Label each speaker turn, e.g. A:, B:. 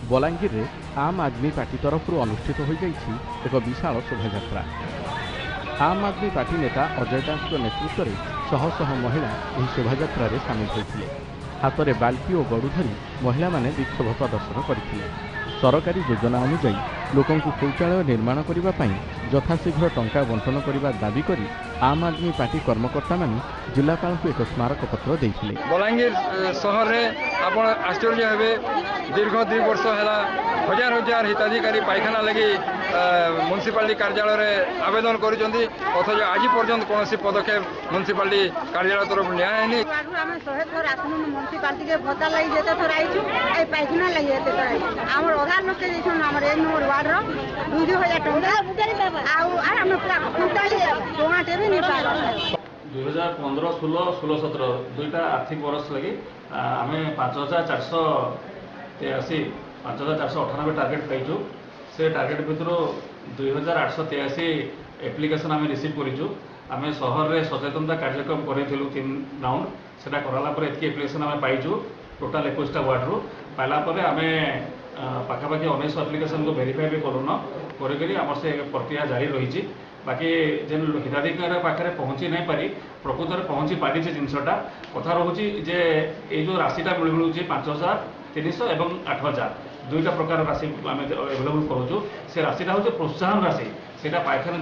A: बलांगीर में आम आदमी पार्टी तरफ अनुष्ठित हो एक विशाल शोभायात्रा। आम आदमी पार्टी नेता अजय दास नेतृत्व में शह शह महिला यह शोभायात्रा सामिल होते। हाथ में बाल्टी और गड़ू धरी महिला माने विक्षोभ प्रदर्शन करते। सरकारी योजना अनुजाई लोकों शौचालय निर्माण करने यथाशीघ्र टंका बंटन करने दाबी कर आम आदमी पार्टी कर्मकर्ता मान जिलापाल को एक स्मारक पत्र देते।
B: बलांगीर सहर में आप आश्चर्य हे दीर्घ 2 वर्ष है हजार हजार हिताधिकारी पायखाना लगी म्युनिसिपालिटी कार्यालय आवेदन कर अथच आज पर्यंत कौन पदक्षेप म्युनिसिपालिटी कार्यालय तरफ नियानी
C: म्युनिसिपालिटी के भत्ता लगी जेते थोड़ा आई पायखाना लगी जेते थोड़ा हमर आधार लोग के जेछन हमर 1 नंबर वार्ड रो 2000 टंका आ हम पूरा कुंटाली टंका टेबे नहीं पाए।
D: 2015, 16, 16, 17 दुईटा आर्थिक वर्ष लगी आम 5498 टार्गेट पाइचु। से टार्गेट भितर 2883 एप्लिकेशन आम रिसीव करूँ। आम सहर में सचेतनता कार्यक्रम करूँ 3 राउंड से कराला एति एप्लिकेशन आम पाइचु। टोटाल 21टा वार्ड रू पालापर आम पाखापाखि 19 एप्लिकेशन को वेरीफाई भी करूँ कर से प्रक्रिया जारी रही। बाकी जेन हिताधिकारी पाखे पहुँची नहीं पारी प्रकृत में पहुँची पारी जिनटा कथा रोचे जे ये जो राशिटा मिलूँ 5300 एवं 8000 दुईटा प्रकार राशि आम एवेलेबल करूँ। से राशिटा हूँ प्रोत्साहन राशि से पायखाना